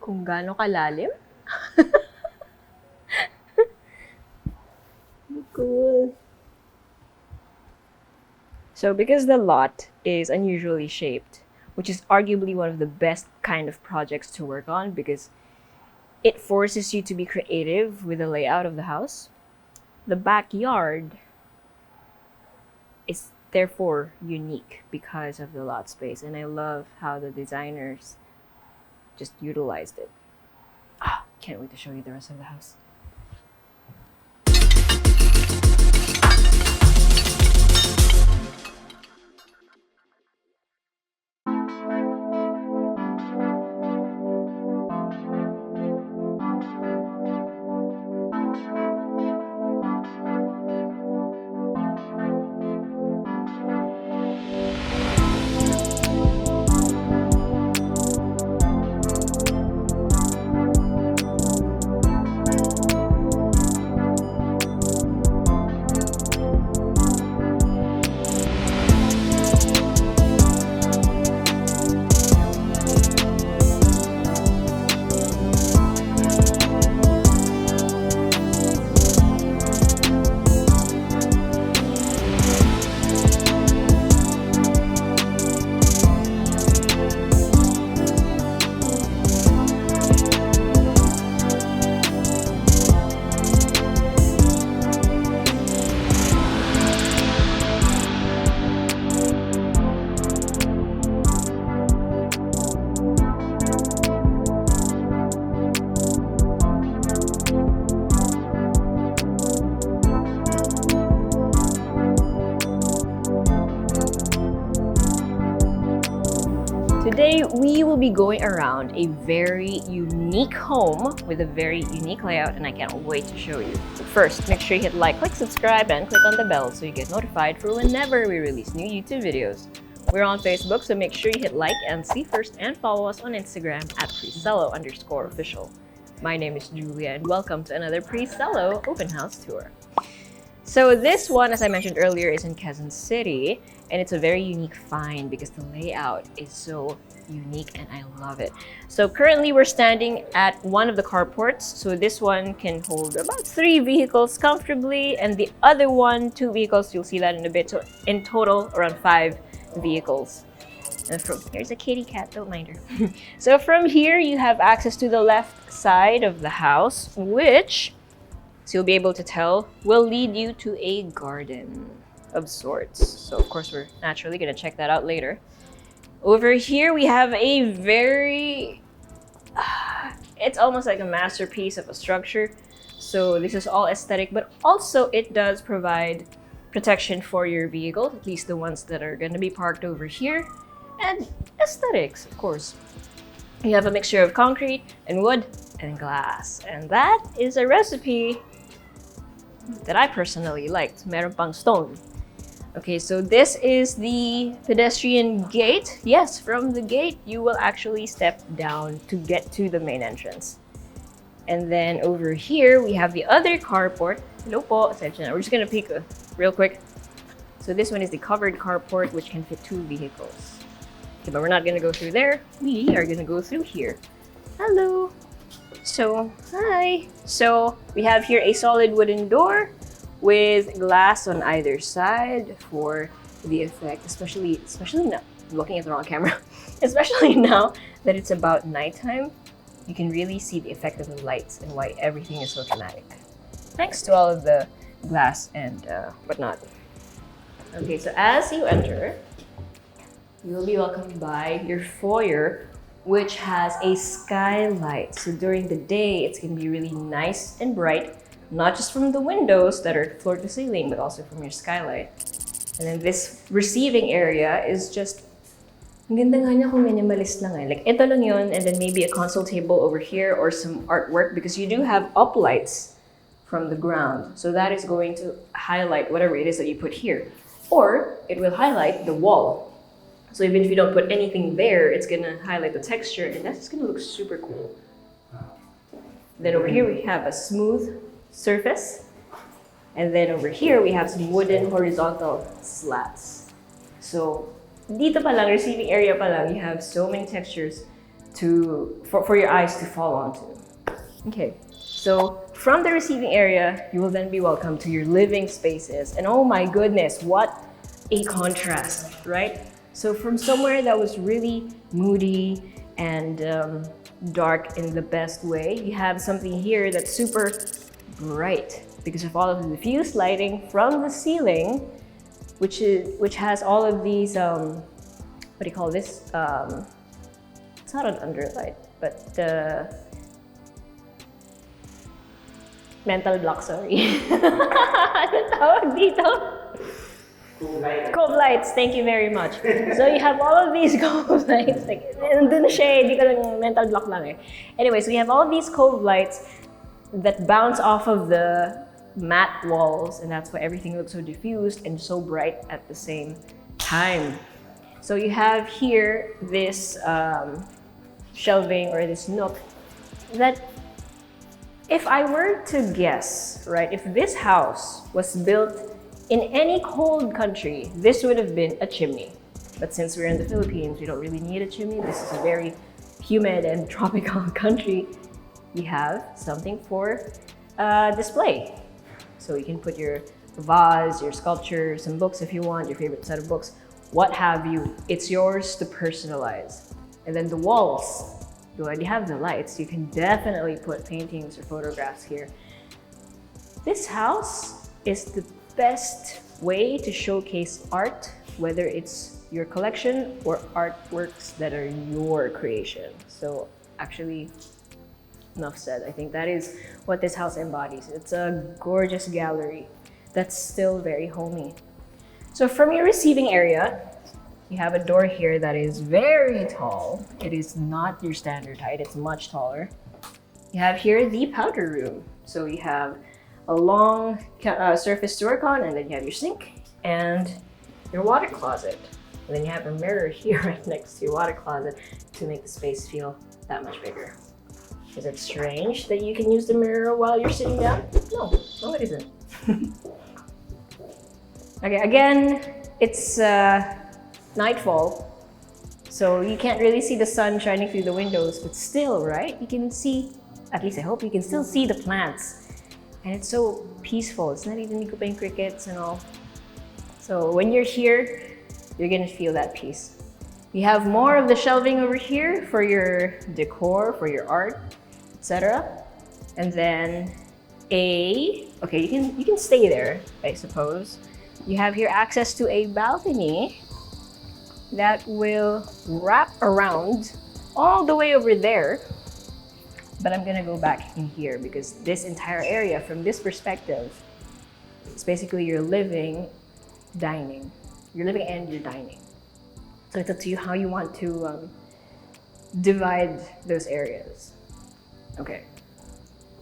kung gaano kalalim. Cool. So because the lot is unusually shaped, which is arguably one of the best kind of projects to work on because it forces you to be creative with the layout of the house, the backyard is therefore unique because of the lot space, and I love how the designers just utilized it. Can't wait to show you the rest of the house. Today, we will be going around a very unique home with a very unique layout, and I can't wait to show you. But first, make sure you hit like, click subscribe, and click on the bell so you get notified for whenever we release new YouTube videos. We're on Facebook, so make sure you hit like and see first, and follow us on Instagram at Presello_official. My name is Julia, and welcome to another Presello open house tour. So this one, as I mentioned earlier, is in Quezon City, and it's a very unique find because the layout is so unique and I love it. So currently we're standing at one of the carports. So this one can hold about 3 vehicles comfortably, and the other one, 2 vehicles. You'll see that in a bit. So in total, around 5 vehicles. And here's a kitty cat, don't mind her. So from here, you have access to the left side of the house, which, so you'll be able to tell, will lead you to a garden of sorts. So of course, we're naturally gonna check that out later. Over here, we have a very, it's almost like a masterpiece of a structure. So this is all aesthetic, but also it does provide protection for your vehicle, at least the ones that are gonna be parked over here, and aesthetics, of course. You have a mixture of concrete and wood and glass, and that is a recipe that I personally liked. Meron pang stone. Okay, so this is the pedestrian gate. Yes, from the gate, you will actually step down to get to the main entrance. And then over here, we have the other carport. Hello po. We're just gonna peek real quick. So this one is the covered carport, which can fit 2 vehicles. Okay, but we're not gonna go through there. We are gonna go through here. Hello. So, hi. So we have here a solid wooden door with glass on either side for the effect, especially now, I'm looking at the wrong camera, especially now that it's about nighttime, you can really see the effect of the lights and why everything is so dramatic. Thanks to all of the glass and whatnot. Okay, so as you enter, you will be welcomed by your foyer, which has a skylight. So during the day, it's gonna be really nice and bright, not just from the windows that are floor to ceiling, but also from your skylight. And then this receiving area is just, ang ganda nga niya kung minimalist lang eh. Like ito lang yun, and then maybe a console table over here or some artwork, because you do have uplights from the ground. So that is going to highlight whatever it is that you put here. Or it will highlight the wall. So even if you don't put anything there, it's gonna highlight the texture, and that's just gonna look super cool. Then over here we have a smooth surface. And then over here we have some wooden horizontal slats. So dito pa lang, receiving area pa lang, you have so many textures for your eyes to fall onto. Okay, so from the receiving area, you will then be welcomed to your living spaces. And oh my goodness, what a contrast, right? So from somewhere that was really moody and dark in the best way, you have something here that's super bright because of all of the diffused lighting from the ceiling, which has all of these what do you call this? It's not an underlight, but mental block, sorry. Ano tawag dito? Cove lights, thank you very much. So you have all of these cove lights. Like, nandun na siya, hindi ka lang mental block lang eh. Anyway, so you have all of these cove lights that bounce off of the matte walls, and that's why everything looks so diffused and so bright at the same time. So you have here this shelving or this nook that, if I were to guess, right, if this house was built in any cold country, this would have been a chimney. But since we're in the Philippines, we don't really need a chimney. This is a very humid and tropical country. You have something for display. So you can put your vase, your sculpture, some books if you want, your favorite set of books, what have you. It's yours to personalize. And then the walls, you already have the lights. You can definitely put paintings or photographs here. This house is the best way to showcase art, whether it's your collection or artworks that are your creation. So actually, enough said. I think that is what this house embodies. It's a gorgeous gallery that's still very homey. So from your receiving area, you have a door here that is very tall. It is not your standard height, it's much taller. You have here the powder room. So you have a long surface to work on, and then you have your sink and your water closet. And then you have a mirror here right next to your water closet to make the space feel that much bigger. Is it strange that you can use the mirror while you're sitting down? No, it isn't. Okay, again, it's nightfall, so you can't really see the sun shining through the windows, but still, right? You can see, at least I hope you can still see the plants. And it's so peaceful. It's not even playing crickets and all. So when you're here, you're gonna feel that peace. You have more of the shelving over here for your decor, for your art, etc. And then okay, you can stay there, I suppose. You have here access to a balcony that will wrap around all the way over there. But I'm gonna go back in here because this entire area, from this perspective, it's basically your living, dining. Your living and your dining. So it's up to you how you want to divide those areas. Okay,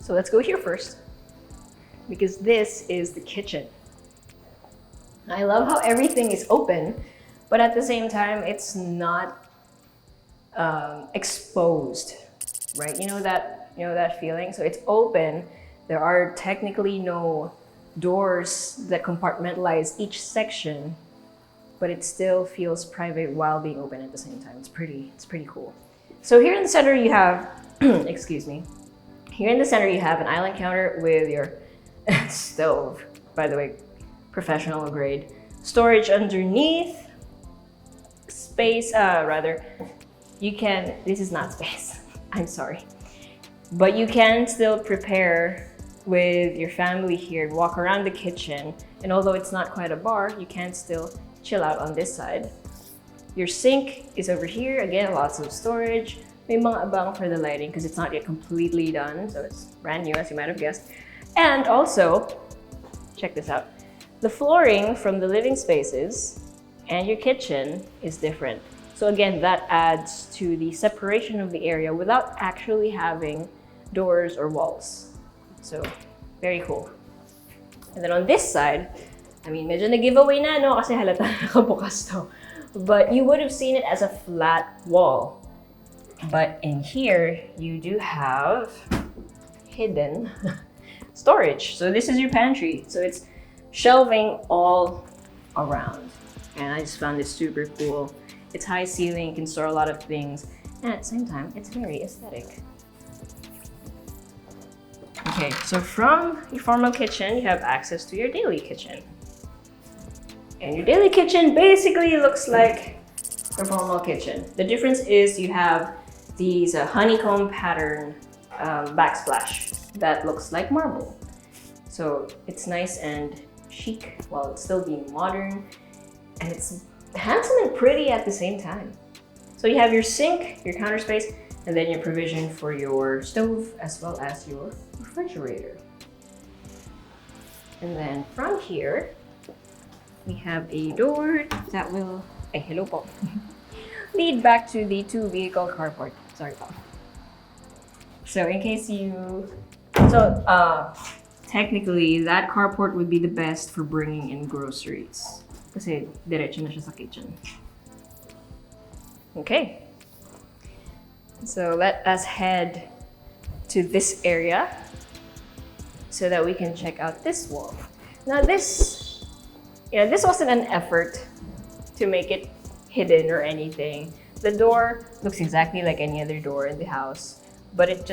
so let's go here first because this is the kitchen. I love how everything is open, but at the same time, it's not exposed, right? You know that feeling? So it's open. There are technically no doors that compartmentalize each section, but it still feels private while being open at the same time. It's pretty cool. So here in the center you have, excuse me. Here in the center you have an island counter with your stove, by the way, professional grade. Storage underneath. Space, this is not space, I'm sorry. But you can still prepare with your family here, walk around the kitchen, and although it's not quite a bar, you can still chill out on this side. Your sink is over here, again, lots of storage. May mga abang for the lighting because it's not yet completely done, so it's brand new as you might have guessed. And also, check this out. The flooring from the living spaces and your kitchen is different. So again, that adds to the separation of the area without actually having doors or walls. So, very cool. And then on this side, I mean, medyo na-giveaway na, no? Kasi halata nakabukas to. But you would have seen it as a flat wall. But in here, you do have hidden storage. So this is your pantry. So it's shelving all around. And I just found this super cool. It's high ceiling, you can store a lot of things. and at the same time, it's very aesthetic. Okay, so from your formal kitchen, you have access to your daily kitchen. And your daily kitchen basically looks like your formal kitchen. The difference is you have these honeycomb pattern backsplash that looks like marble. So it's nice and chic while it's still being modern, and it's handsome and pretty at the same time. So you have your sink, your counter space, and then your provision for your stove as well as your refrigerator. And then from here, we have a door that will, hello po, lead back to the 2-vehicle carport. Sorry po. So in case you, technically that carport would be the best for bringing in groceries. Kasi diretso na siya sa kitchen. Okay. So let us head to this area so that we can check out this wall. Now this wasn't an effort to make it hidden or anything. The door looks exactly like any other door in the house, but it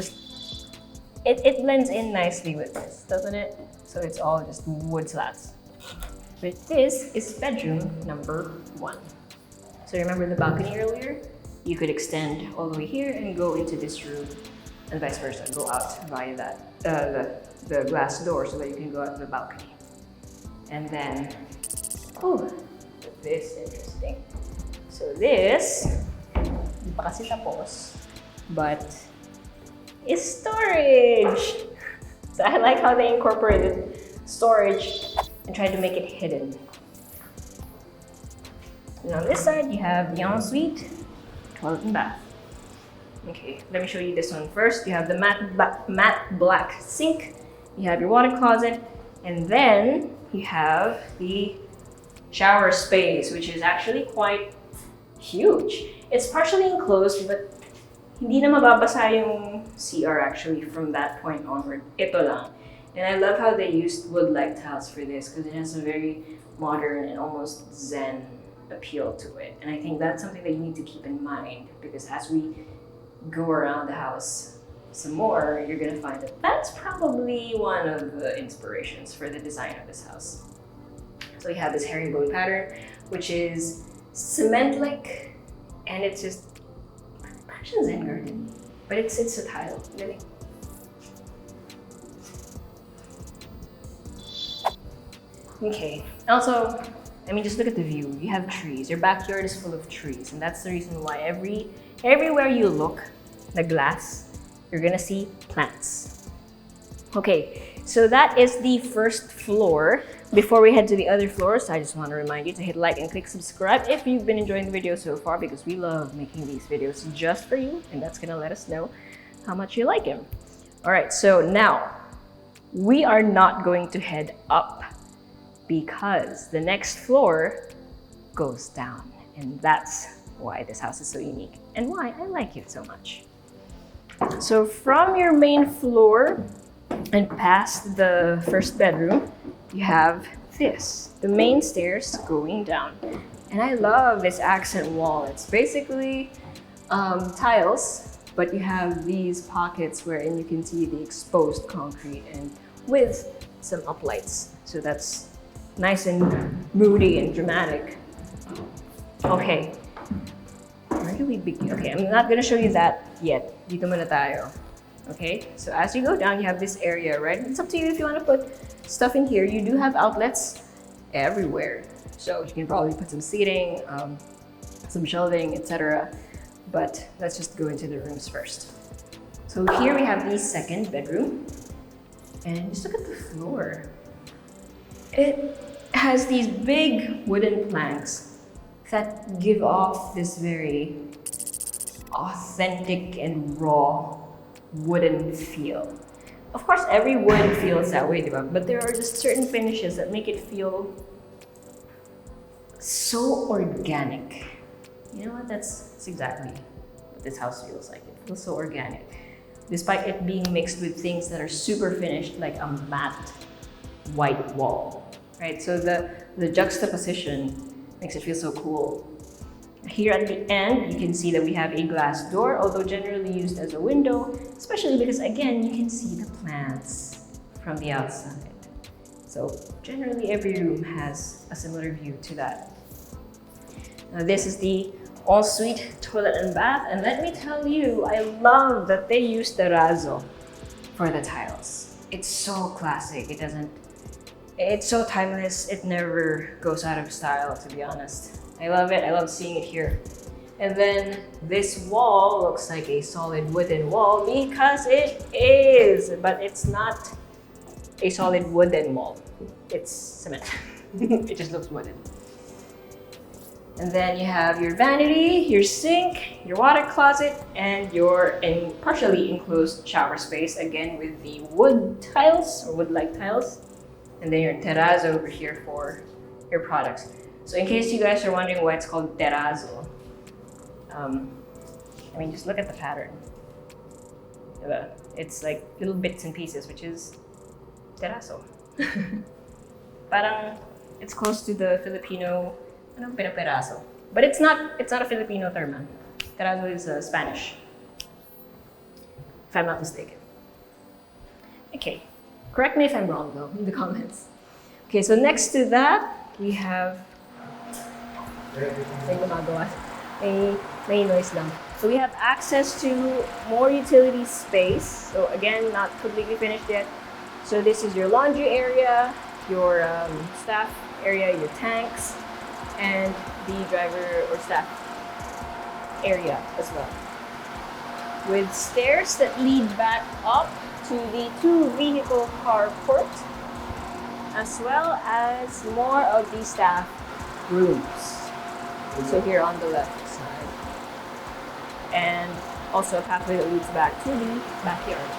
blends in nicely with this, doesn't it? So it's all just wood slats. But this is bedroom number 1. So remember the balcony earlier? You could extend all the way here and go into this room, and vice versa. Go out via that the glass door so that you can go out to the balcony. And then, this interesting. So this, di pa kasi tapos, but is storage. So I like how they incorporated storage and tried to make it hidden. And on this side, you have the ensuite, toilet and bath. Okay, let me show you this one first. You have the matte black sink, you have your water closet, and then you have the shower space, which is actually quite huge. It's partially enclosed, but hindi na mababasa yung CR actually from that point onward. Ito lang. And I love how they used wood-like tiles for this because it has a very modern and almost zen appeal to it. And I think that's something that you need to keep in mind because as we go around the house some more, you're gonna find that that's probably one of the inspirations for the design of this house. So you have this herringbone pattern, which is cement-like, and it's just passion zen garden, but it's a tile. Really. Okay. Also, just look at the view. You have trees. Your backyard is full of trees, and that's the reason why everywhere you look, the glass, you're gonna see plants. Okay, so that is the first floor. Before we head to the other floors, I just want to remind you to hit like and click subscribe if you've been enjoying the video so far, because we love making these videos just for you, and that's gonna let us know how much you like them. All right, so now we are not going to head up because the next floor goes down, and that's why this house is so unique and why I like it so much. So from your main floor and past the first bedroom, you have this, the main stairs going down. And I love this accent wall. It's basically tiles, but you have these pockets wherein you can see the exposed concrete and with some uplights. So that's nice and moody and dramatic. Okay, where do we begin? Okay, I'm not gonna show you that yet. Dito muna tayo. Okay, so as you go down, you have this area, right? It's up to you if you want to put stuff in here. You do have outlets everywhere. So you can probably put some seating, some shelving, etc. But let's just go into the rooms first. So here we have the second bedroom. And just look at the floor. It has these big wooden planks that give off this very authentic and raw wooden feel. Of course, every wood feels that way, but there are just certain finishes that make it feel so organic. You know what? That's exactly what this house feels like. It feels so organic, despite it being mixed with things that are super finished, like a matte white wall, right? So the juxtaposition makes it feel so cool. Here at the end, you can see that we have a glass door, although generally used as a window, especially because again, you can see the plants from the outside. So generally every room has a similar view to that. Now this is the ensuite toilet and bath, and let me tell you, I love that they use terrazzo for the tiles. It's so classic. It's so timeless. It never goes out of style, to be honest. I love it. I love seeing it here. And then this wall looks like a solid wooden wall because it is, but it's not a solid wooden wall. It's cement. It just looks wooden. And then you have your vanity, your sink, your water closet, and your partially enclosed shower space, again with the wood tiles or wood-like tiles. And then your terrazzo over here for your products. So in case you guys are wondering why it's called terrazzo, I mean, just look at the pattern. It's like little bits and pieces, which is terrazzo. Parang it's close to the Filipino peraso. But it's not a Filipino term. Terrazzo is Spanish, if I'm not mistaken. Okay, correct me if I'm wrong though in the comments. Okay, so next to that, we have may noise lang. So we have access to more utility space. So again, not completely finished yet. So this is your laundry area, your staff area, your tanks, and the driver or staff area as well. With stairs that lead back up to the 2-vehicle carport, as well as more of the staff rooms. So here on the left side. And also a pathway that leads back to the backyard.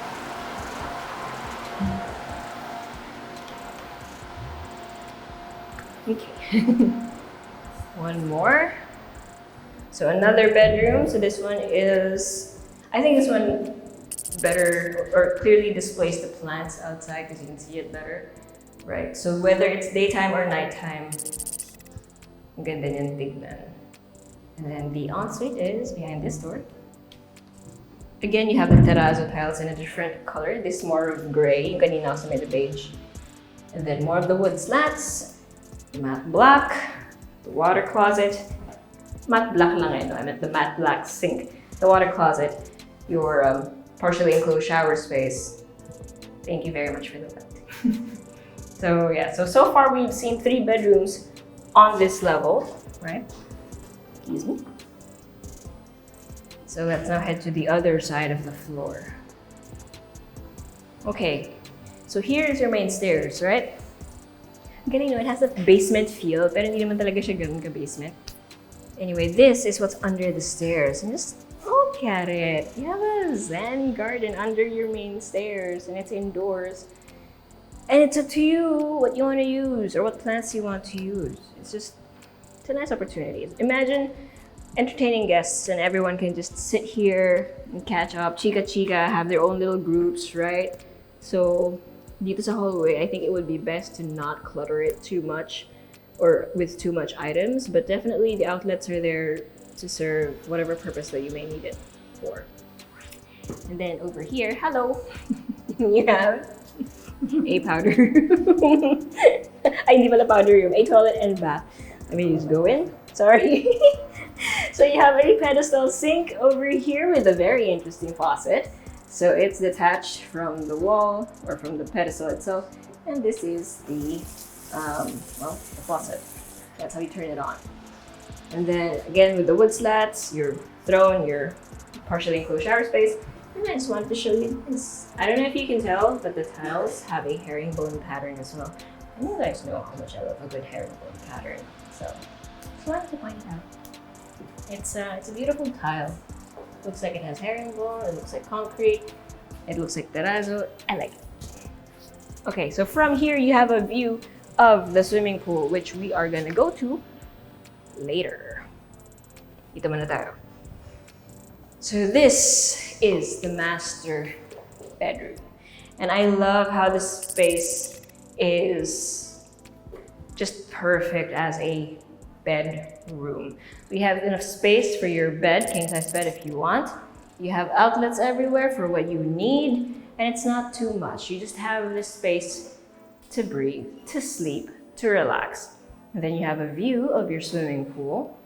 Okay. One more. So another bedroom. So this one is, I think this one better or clearly displays the plants outside because you can see it better. Right, so whether it's daytime or nighttime, ang ganda niyan tignan. And then the ensuite is behind this door. Again, you have the terrazzo tiles in a different color. This is more of gray, yung kanina sa may beige. And then more of the wood slats, the matte black, the water closet. Matte black lang I meant the matte black sink. The water closet, your partially enclosed shower space. Thank you very much for that. So yeah, so far we've seen 3 bedrooms on this level, right? Excuse me. So let's now head to the other side of the floor. Okay, so here is your main stairs, right? Galing no, it has a basement feel, pero hindi naman talaga siya ganun ka-basement. Anyway, this is what's under the stairs. And just look at it. You have a Zen garden under your main stairs, and it's indoors. And it's up to you what you want to use or what plants you want to use. It's a nice opportunity. Imagine entertaining guests and everyone can just sit here and catch up, chica, have their own little groups, right? So dito sa hallway, I think it would be best to not clutter it too much or with too much items, but definitely the outlets are there to serve whatever purpose that you may need it for. And then over here, hello, you have a powder room. Ay, hindi pala powder room. A toilet and bath. Let me just go in. Sorry. So you have a pedestal sink over here with a very interesting faucet. So it's detached from the wall or from the pedestal itself. And this is the faucet. That's how you turn it on. And then again with the wood slats, your throne, your partially enclosed shower space. And I just wanted to show you this. I don't know if you can tell, but the tiles have a herringbone pattern as well. And you guys know how much I love a good herringbone pattern. So just wanted to point it out. It's a beautiful tile. Looks like it has herringbone, it looks like concrete, it looks like terrazzo. I like it. Okay, so from here you have a view of the swimming pool, which we are gonna go to later. Dito muna tayo. So this is the master bedroom. And I love how the space is just perfect as a bedroom. We have enough space for your bed, king size bed if you want. You have outlets everywhere for what you need, and it's not too much. You just have this space to breathe, to sleep, to relax. And then you have a view of your swimming pool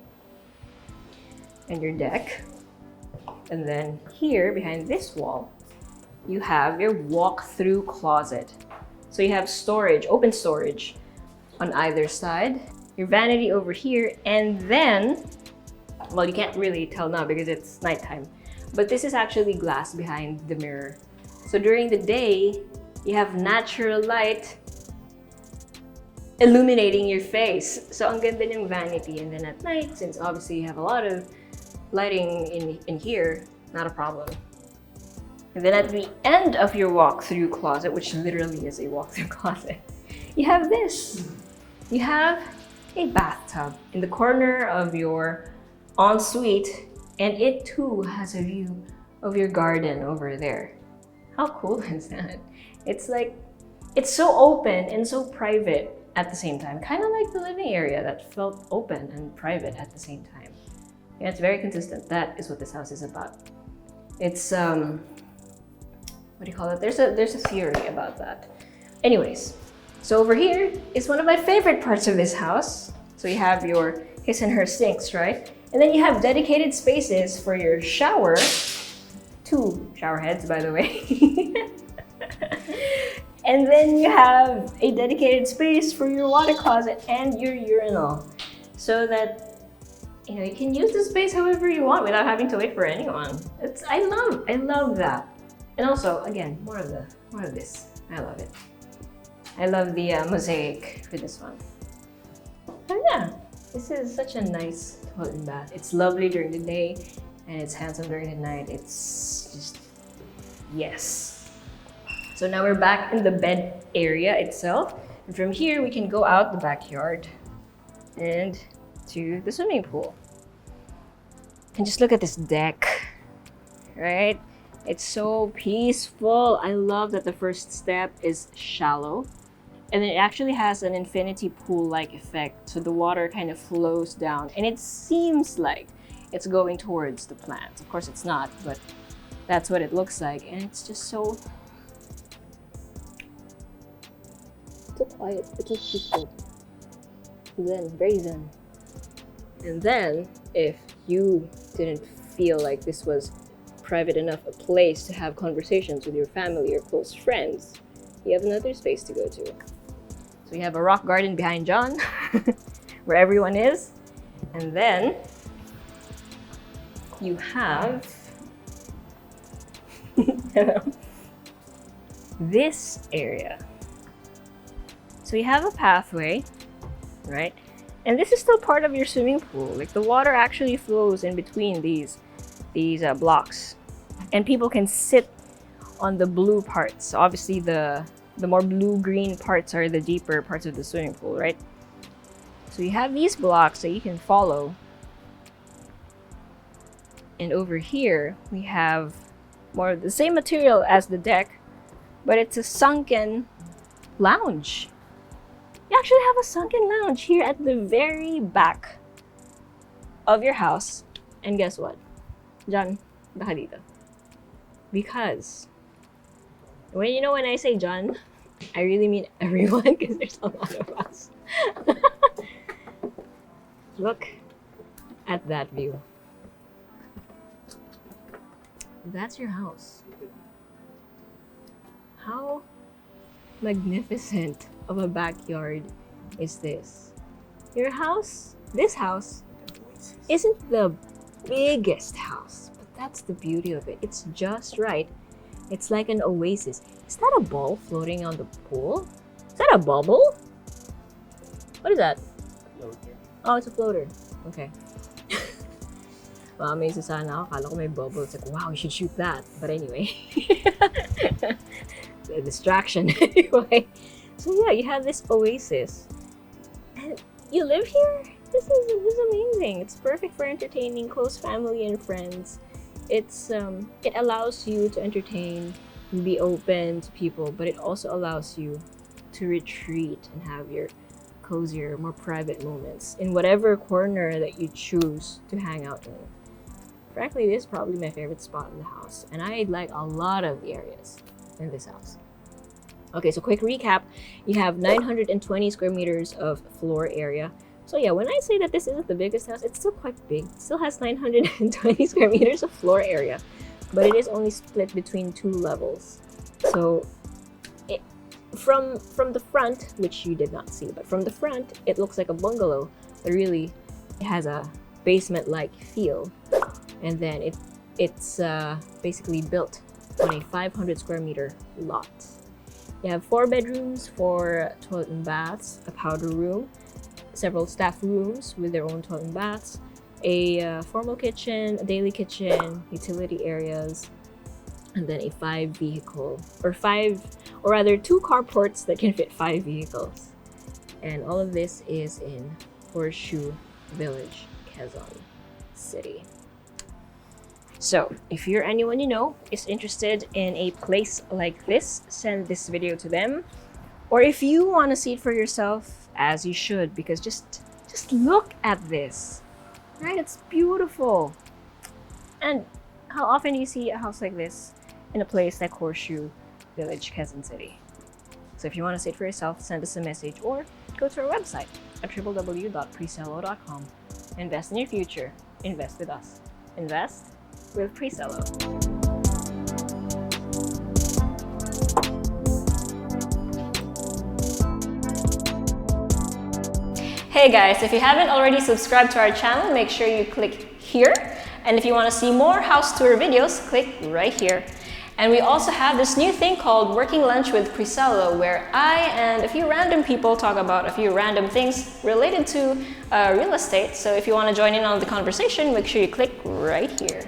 and your deck. And then here, behind this wall, you have your walk-through closet. So you have storage, open storage on either side. Your vanity over here, and then, well, you can't really tell now because it's nighttime, but this is actually glass behind the mirror. So during the day, you have natural light illuminating your face. So ang ganda ng vanity. And then at night, since obviously you have a lot of lighting in here, not a problem. And then at the end of your walk-through closet, which literally is a walk-through closet, you have this. You have a bathtub in the corner of your ensuite, and it too has a view of your garden over there. How cool is that? It's like, it's so open and so private at the same time. Kind of like the living area that felt open and private at the same time. Yeah, it's very consistent. That is what this house is about. It's, what do you call it? There's a theory about that. Anyways, so over here is one of my favorite parts of this house. So you have your his and her sinks, right? And then you have dedicated spaces for your shower. 2 shower heads, by the way. And then you have a dedicated space for your water closet and your urinal. So that, you know, you can use the space however you want without having to wait for anyone. I love that. And also, again, more of this. I love it. I love the mosaic for this one. Oh yeah, this is such a nice toilet and bath. It's lovely during the day, and it's handsome during the night. It's just, yes. So now we're back in the bed area itself. And from here, we can go out the backyard and to the swimming pool. And just look at this deck, right? It's so peaceful. I love that the first step is shallow. And then it actually has an infinity pool-like effect. So the water kind of flows down. And it seems like it's going towards the plants. Of course it's not, but that's what it looks like. And it's just so quiet. It's so peaceful. Zen, very zen. And then, if you didn't feel like this was private enough a place to have conversations with your family or close friends, you have another space to go to. So you have a rock garden behind John, where everyone is. And then you have this area. So you have a pathway, right? And this is still part of your swimming pool. Like the water actually flows in between these blocks, and people can sit on the blue parts. So obviously the more blue-green parts are the deeper parts of the swimming pool, right? So you have these blocks that you can follow. And over here, we have more of the same material as the deck, but it's a sunken lounge. You actually have a sunken lounge here at the very back of your house. And guess what? John, baka dito. Because when I say John, I really mean everyone because there's a lot of us. Look at that view. That's your house. How magnificent of a backyard is this? Your house, this house, isn't the biggest house, but that's the beauty of it. It's just right. It's like an oasis. Is that a ball floating on the pool? Is that a bubble? What is that? Floater. Oh, it's a floater. Okay. Well, amazed sana ako. Kala ko may bubble. It's like, wow, you should shoot that. But anyway. A distraction anyway. So yeah, you have this oasis. And you live here? This is amazing. It's perfect for entertaining close family and friends. It allows you to entertain and be open to people, but it also allows you to retreat and have your cozier, more private moments in whatever corner that you choose to hang out in. Frankly, this is probably my favorite spot in the house, and I like a lot of the areas in this house. Okay, so quick recap. You have 920 square meters of floor area. So yeah, when I say that this isn't the biggest house, it's still quite big. It still has 920 square meters of floor area, but it is only split between 2 levels. So from the front, which you did not see, but from the front, it looks like a bungalow, but really it has a basement-like feel. And then it's basically built on a 500 square meter lot. You have 4 bedrooms, 4 toilet and baths, a powder room, several staff rooms with their own toilet and baths, a formal kitchen, a daily kitchen, utility areas, and then a 2 carports that can fit 5 vehicles. And all of this is in Horseshoe Village, Quezon City. So, if you're anyone you know is interested in a place like this, send this video to them. Or if you want to see it for yourself, as you should, because just look at this. Right? It's beautiful. And how often do you see a house like this in a place like Horseshoe Village, Quezon City? So if you want to see it for yourself, send us a message or go to our website at www.presello.com. Invest in your future. Invest with us. Invest with Presello. Hey guys, if you haven't already subscribed to our channel, make sure you click here. And if you want to see more house tour videos, click right here. And we also have this new thing called Working Lunch with Presello, where I and a few random people talk about a few random things related to real estate. So if you want to join in on the conversation, make sure you click right here.